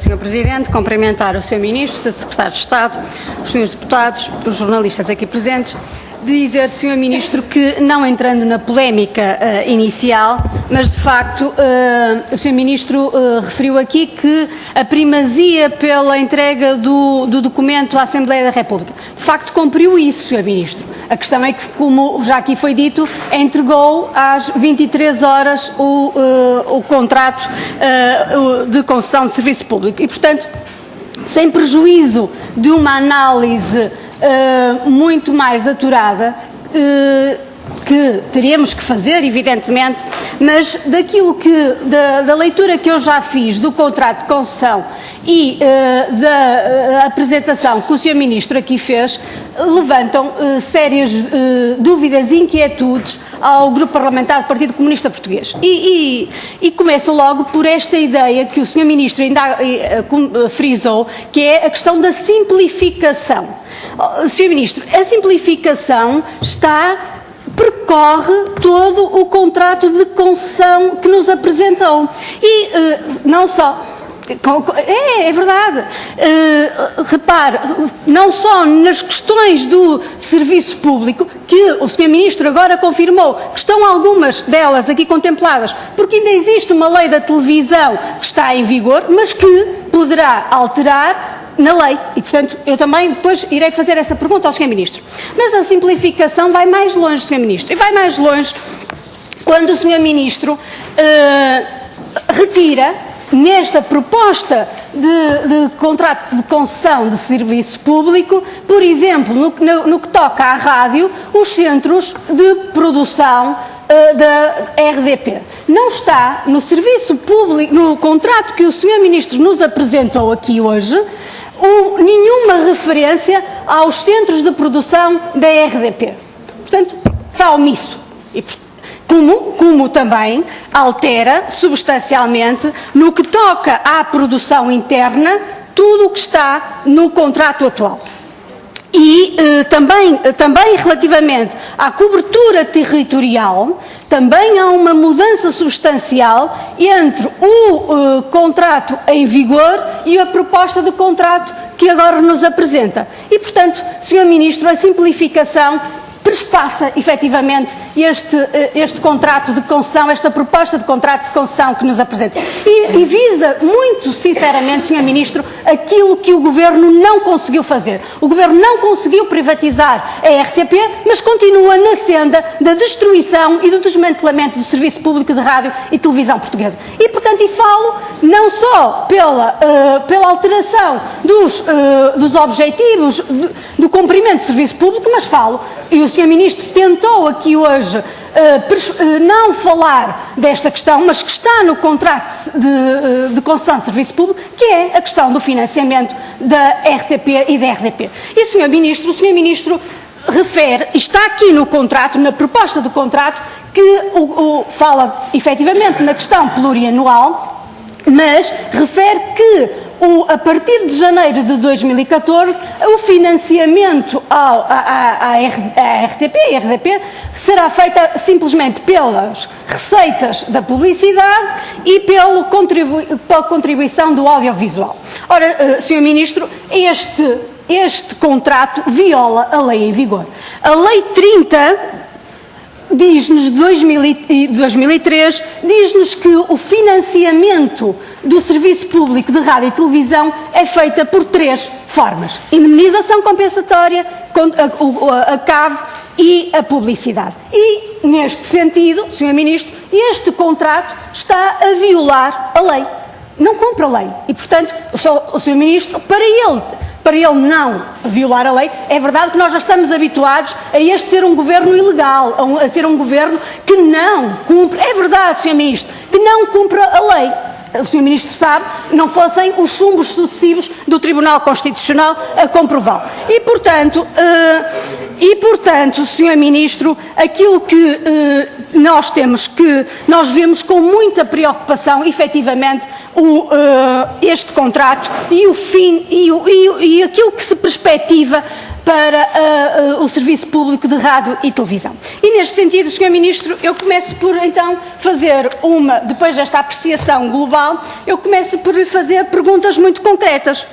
Sr. Presidente. Cumprimentar o Sr. Ministro, o Sr. Secretário de Estado, os Srs. Deputados, os jornalistas aqui presentes. Dizer, Sr. Ministro, que não entrando na polémica inicial, mas de facto o Sr. Ministro referiu aqui que a primazia pela entrega do documento à Assembleia da República. De facto cumpriu isso, Sr. Ministro. A questão é que, como já aqui foi dito, entregou às 23 horas o contrato de concessão de serviço público e, portanto, sem prejuízo de uma análise muito mais aturada, que teríamos que fazer, evidentemente, mas daquilo da leitura que eu já fiz do contrato de concessão e da apresentação que o Sr. Ministro aqui fez, levantam sérias dúvidas e inquietudes ao Grupo Parlamentar do Partido Comunista Português. E começo logo por esta ideia que o Sr. Ministro ainda frisou, que é a questão da simplificação. Sr. Ministro, a simplificação percorre todo o contrato de concessão que nos apresentou. E não só... É verdade. Repare, não só nas questões do serviço público, que o Sr. Ministro agora confirmou que estão algumas delas aqui contempladas, porque ainda existe uma lei da televisão que está em vigor, mas que poderá alterar na lei, e portanto eu também depois irei fazer essa pergunta ao Sr. Ministro. Mas a simplificação vai mais longe, Sr. Ministro, e vai mais longe quando o Sr. Ministro retira, nesta proposta de contrato de concessão de serviço público, por exemplo, no que toca à rádio, os centros de produção da RDP. Não está no serviço público, no contrato que o Sr. Ministro nos apresentou aqui hoje, nenhuma referência aos centros de produção da RDP. Portanto, está omisso. E, como também altera substancialmente no que toca à produção interna tudo o que está no contrato atual. E também relativamente à cobertura territorial, também há uma mudança substancial entre o contrato em vigor e a proposta de contrato que agora nos apresenta. E, portanto, Sr. Ministro, a simplificação trespassa, efetivamente, este contrato de concessão, esta proposta de contrato de concessão que nos apresenta. E visa, muito sinceramente, Sr. Ministro, aquilo que o Governo não conseguiu fazer. O Governo não conseguiu privatizar a RTP, mas continua na senda da destruição e do desmantelamento do serviço público de rádio e televisão portuguesa. E, portanto, falo não só pela alteração dos objetivos do cumprimento do serviço público, mas falo, e o Sr. Ministro tentou aqui hoje não falar desta questão, mas que está no contrato de concessão de serviço público, que é a questão do financiamento da RTP e da RDP. E o Sr. Ministro refere, está aqui no contrato, na proposta do contrato, que fala efetivamente na questão plurianual, mas refere que a partir de janeiro de 2014, o financiamento à RTP e RDP será feita simplesmente pelas receitas da publicidade e pela contribuição do audiovisual. Ora, Sr. Ministro, este contrato viola a lei em vigor. A Lei 30 diz-nos, de 2003, diz-nos que o financiamento do serviço público de rádio e televisão é feita por 3 formas: indemnização compensatória, a CAV e a publicidade. E, neste sentido, Sr. Ministro, este contrato está a violar a lei. Não cumpre a lei. E, portanto, o Sr. Ministro, para ele não violar a lei, é verdade que nós já estamos habituados a este ser um governo ilegal, a ser um governo que não cumpre, é verdade, Sr. Ministro, que não cumpre a lei. O Sr. Ministro sabe, não fossem os chumbos sucessivos do Tribunal Constitucional a comprová-lo. E, portanto, Sr. Ministro, aquilo que nós vemos com muita preocupação, efetivamente, este contrato e o fim e aquilo que se perspectiva para o Serviço Público de Rádio e Televisão. E neste sentido, Sr. Ministro, eu começo por então fazer depois desta apreciação global, eu começo por lhe fazer perguntas muito concretas.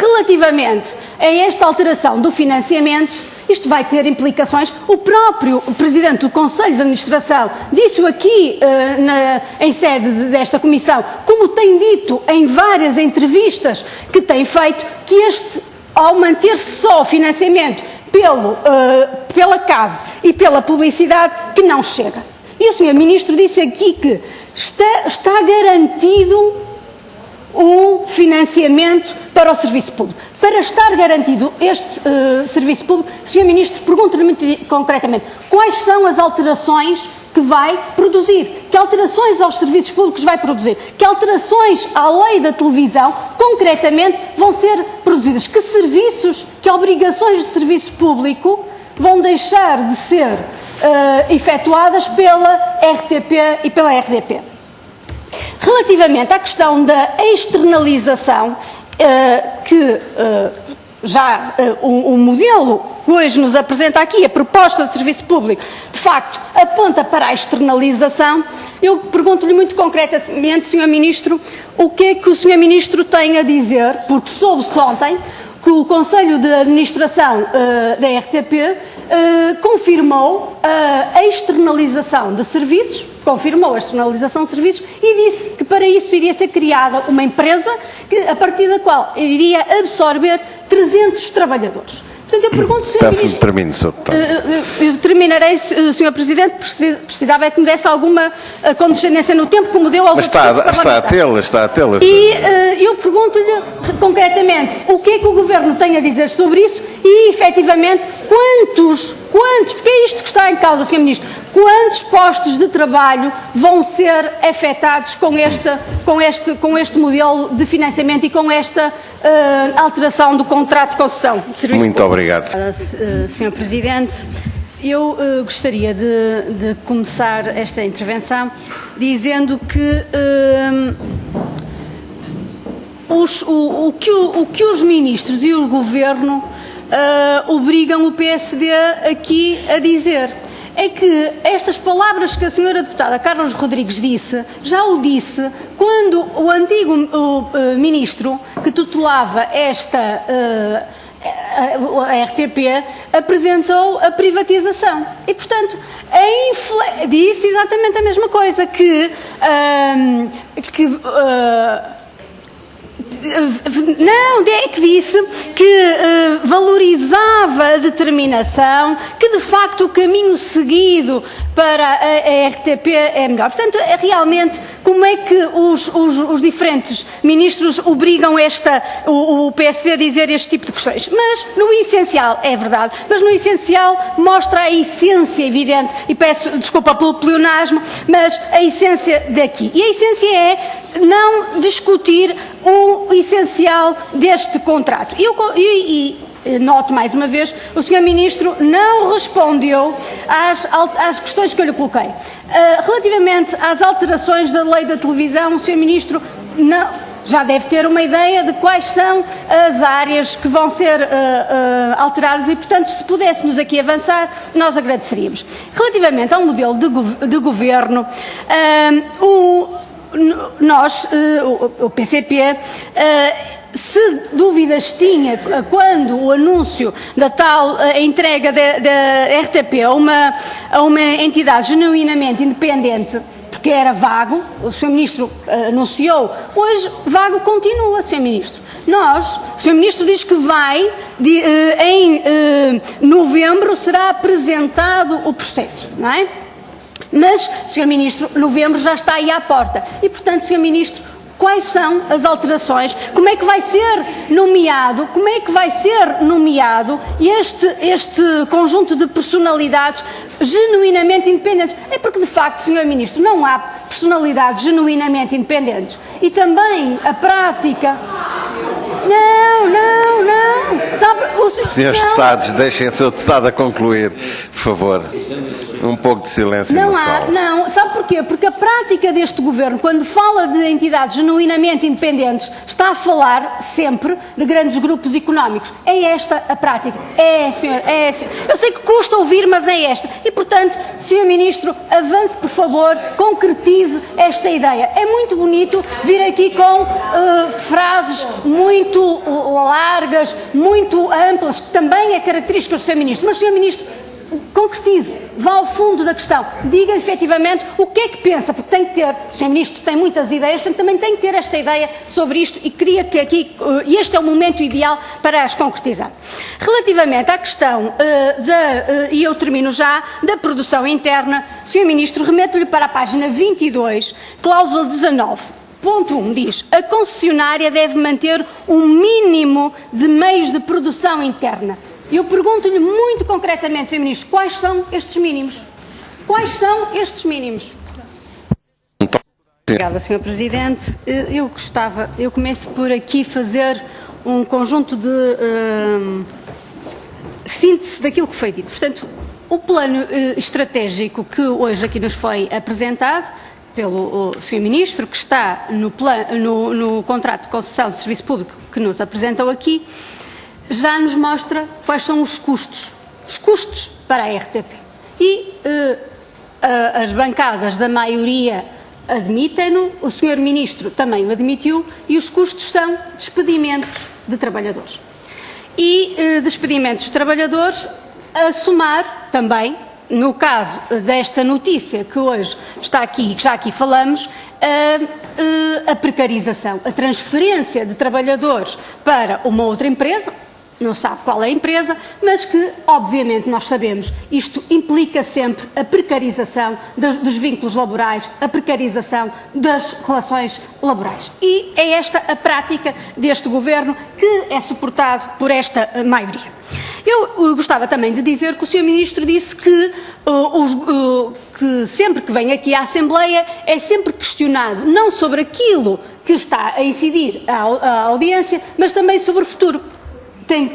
Relativamente a esta alteração do financiamento, isto vai ter implicações. O próprio Presidente do Conselho de Administração disse-o aqui em sede desta Comissão, como tem dito em várias entrevistas que tem feito, que ao manter-se só o financiamento pela CAV e pela publicidade, que não chega. E o Sr. Ministro disse aqui que está garantido um financiamento para o Serviço Público. Para estar garantido este Serviço Público, Sr. Ministro, pergunto-lhe muito concretamente, quais são as alterações que vai produzir? Que alterações aos serviços públicos vai produzir? Que alterações à lei da televisão, concretamente, vão ser produzidas? Que serviços, que obrigações de serviço público vão deixar de ser efetuadas pela RTP e pela RDP? Relativamente à questão da externalização, o modelo que hoje nos apresenta aqui, a proposta de serviço público, de facto, aponta para a externalização. Eu pergunto-lhe muito concretamente, Sr. Ministro, o que é que o Sr. Ministro tem a dizer, porque soube-se ontem que o Conselho de Administração da RTP confirmou a externalização de serviços, e disse que para isso iria ser criada uma empresa a partir da qual iria absorver 300 trabalhadores. Portanto, eu pergunto, Sr. Ministro... Termine, Sr. Deputado. Eu terminarei, Sr. Presidente, precisava é que me desse alguma condescendência no tempo, como deu aos outros parlamentares. Está a tê-la. E eu pergunto-lhe concretamente o que é que o Governo tem a dizer sobre isso e, efetivamente, quantos, porque é isto que está em causa, Sr. Ministro, quantos postos de trabalho vão ser afetados com este modelo de financiamento e com esta alteração do contrato de concessão de serviço público? Muito obrigado. Sr. Presidente, eu gostaria de começar esta intervenção dizendo que o que os ministros e o Governo obrigam o PSD aqui a dizer é que estas palavras que a senhora deputada Carlos Rodrigues disse, já o disse quando o antigo ministro que tutelava a RTP apresentou a privatização. E, portanto, disse exatamente a mesma coisa, que disse que valorizava a determinação, que de facto o caminho seguido para a RTP é melhor. Portanto, realmente, como é que os diferentes ministros obrigam o PSD a dizer este tipo de questões? Mas, no essencial, é verdade, mas no essencial mostra a essência evidente, e peço desculpa pelo pleonasmo, mas a essência daqui. E a essência é não discutir o essencial deste contrato. E noto mais uma vez, o Sr. Ministro não respondeu às questões que eu lhe coloquei. Relativamente às alterações da lei da televisão, o Sr. Ministro já deve ter uma ideia de quais são as áreas que vão ser alteradas e, portanto, se pudéssemos aqui avançar, nós agradeceríamos. Relativamente ao modelo de governo, o PCP, se dúvidas tinha quando o anúncio da tal entrega da RTP a uma entidade genuinamente independente, porque era vago, o Sr. Ministro anunciou, hoje vago continua, Sr. Ministro. O Sr. Ministro diz que em novembro será apresentado o processo, não é? Mas, Sr. Ministro, novembro já está aí à porta. E, portanto, Sr. Ministro, quais são as alterações? Como é que vai ser nomeado? Este conjunto de personalidades genuinamente independentes? É porque, de facto, Sr. Ministro, não há personalidades genuinamente independentes. E também a prática... Não. Senhores deputados, deixem o seu deputado a concluir, por favor. Um pouco de silêncio na sala. Não, sabe porquê? Porque a prática deste governo, quando fala de entidades genuinamente independentes, está a falar sempre de grandes grupos económicos. É esta a prática. É, senhor. Eu sei que custa ouvir, mas é esta. E, portanto, Sr. Ministro, avance, por favor, concretize esta ideia. É muito bonito vir aqui com frases muito largas, muito amplas, que também é característica do Sr. Ministro. Mas, Sr. Ministro, concretize, vá ao fundo da questão, diga efetivamente o que é que pensa, porque tem que ter, o Sr. Ministro tem muitas ideias, portanto também tem que ter esta ideia sobre isto e queria que aqui, este é o momento ideal para as concretizar. Relativamente à questão e eu termino já, da produção interna, Sr. Ministro, remeto-lhe para a página 22, cláusula 19. Ponto 1 diz, a concessionária deve manter um mínimo de meios de produção interna. Eu pergunto-lhe muito concretamente, Sr. Ministro, quais são estes mínimos? Quais são estes mínimos? Obrigada, Sr. Presidente. Eu começo por aqui fazer um conjunto de síntese daquilo que foi dito. Portanto, o plano estratégico que hoje aqui nos foi apresentado pelo Sr. Ministro, que está no contrato de concessão de serviço público que nos apresentam aqui, já nos mostra quais são os custos para a RTP. E as bancadas da maioria admitem-no, o Sr. Ministro também o admitiu, e os custos são despedimentos de trabalhadores. E despedimentos de trabalhadores a somar também, no caso desta notícia que hoje está aqui e que já aqui falamos, a precarização, a transferência de trabalhadores para uma outra empresa, não sabe qual é a empresa, mas que, obviamente, nós sabemos, isto implica sempre a precarização dos vínculos laborais, a precarização das relações laborais. E é esta a prática deste governo que é suportado por esta maioria. Eu gostava também de dizer que o Sr. Ministro disse que sempre que vem aqui à Assembleia é sempre questionado, não sobre aquilo que está a incidir a audiência, mas também sobre o futuro.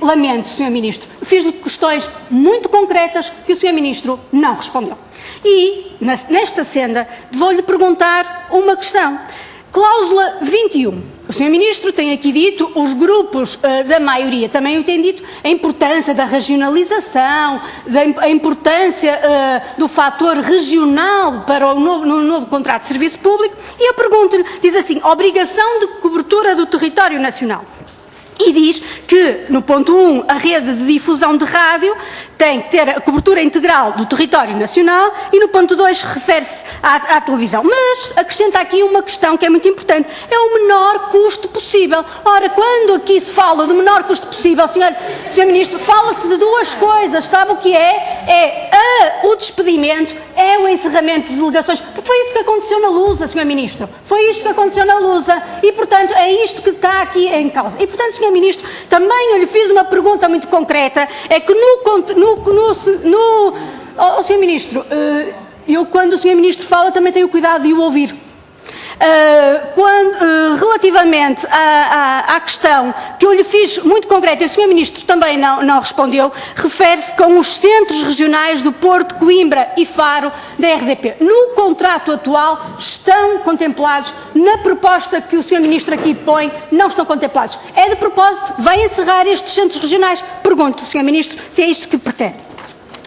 Lamento, Sr. Ministro, fiz-lhe questões muito concretas que o Sr. Ministro não respondeu. E, nesta senda, vou-lhe perguntar uma questão. Cláusula 21. O Sr. Ministro tem aqui dito, os grupos da maioria também o têm dito, a importância da regionalização, a importância do fator regional para no novo contrato de serviço público, e eu pergunto-lhe, diz assim, obrigação de cobertura do território nacional. E diz que, no ponto 1, a rede de difusão de rádio tem que ter a cobertura integral do território nacional e, no ponto 2, refere-se à televisão. Mas acrescenta aqui uma questão que é muito importante, é o menor custo possível. Ora, quando aqui se fala do menor custo possível, Sr. Ministro, fala-se de duas coisas, sabe o que é? É o despedimento, é o encerramento de delegações, porque foi isso que aconteceu na Lusa, Sr. Ministro, foi isto que aconteceu na Lusa e, portanto, é isto que está aqui em causa. E, portanto, Sr. Ministro, também eu lhe fiz uma pergunta muito concreta, é que Sr. Ministro, quando o Sr. Ministro fala também tenho o cuidado de o ouvir. Relativamente à questão que eu lhe fiz muito concreta, e o Sr. Ministro também não respondeu, refere-se com os centros regionais do Porto, Coimbra e Faro da RDP. No contrato atual estão contemplados, na proposta que o Sr. Ministro aqui põe, não estão contemplados. É de propósito, vai encerrar estes centros regionais? Pergunto, Sr. Ministro, se é isto que pretende.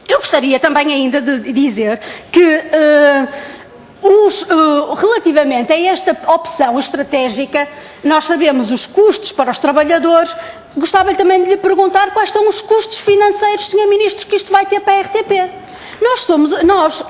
Eu gostaria também ainda de dizer que relativamente a esta opção estratégica, nós sabemos os custos para os trabalhadores, gostava também de lhe perguntar quais são os custos financeiros, Sr. Ministro, que isto vai ter para a RTP.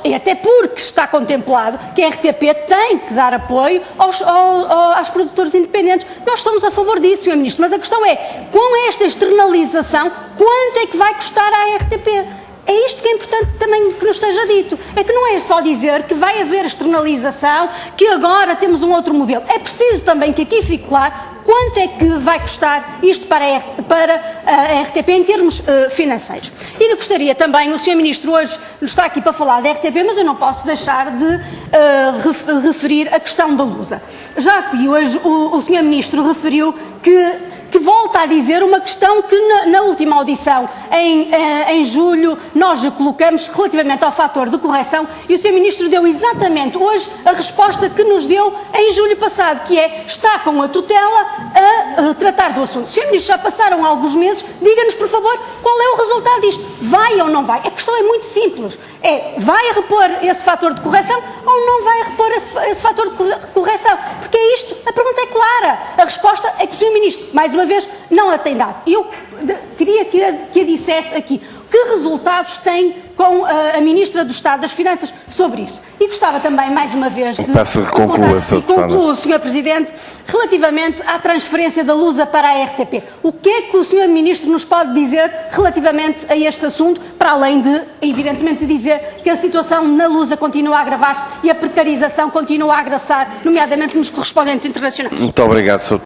E até porque está contemplado que a RTP tem que dar apoio aos produtores independentes. Nós somos a favor disso, Sr. Ministro, mas a questão é, com esta externalização, quanto é que vai custar à RTP? É isto que é importante também que nos esteja dito. É que não é só dizer que vai haver externalização, que agora temos um outro modelo. É preciso também que aqui fique claro quanto é que vai custar isto para a RTP em termos financeiros. E eu gostaria também, o Sr. Ministro hoje está aqui para falar da RTP, mas eu não posso deixar de referir a questão da Lusa. Já que hoje o Sr. Ministro referiu que que volta a dizer uma questão que na última audição, em julho, nós a colocamos relativamente ao fator de correção e o Sr. Ministro deu exatamente hoje a resposta que nos deu em julho passado, que é, está com a tutela a tratar do assunto. Sr. Ministro, já passaram alguns meses, diga-nos, por favor, qual é o resultado disto? Vai ou não vai? A questão é muito simples. Vai repor esse fator de correção ou não vai repor esse fator de correção? Porque é isto, a pergunta é clara. A resposta é que o Sr. Ministro, mais uma vez, não a tem dado. Eu queria que a dissesse aqui. Que resultados tem com a Ministra do Estado das Finanças sobre isso? E gostava também, mais uma vez, de concluo, Sr. Presidente, relativamente à transferência da Lusa para a RTP. O que é que o Sr. Ministro nos pode dizer relativamente a este assunto, para além de, evidentemente, dizer que a situação na Lusa continua a agravar-se e a precarização continua a agressar, nomeadamente nos correspondentes internacionais? Muito obrigado, Sr.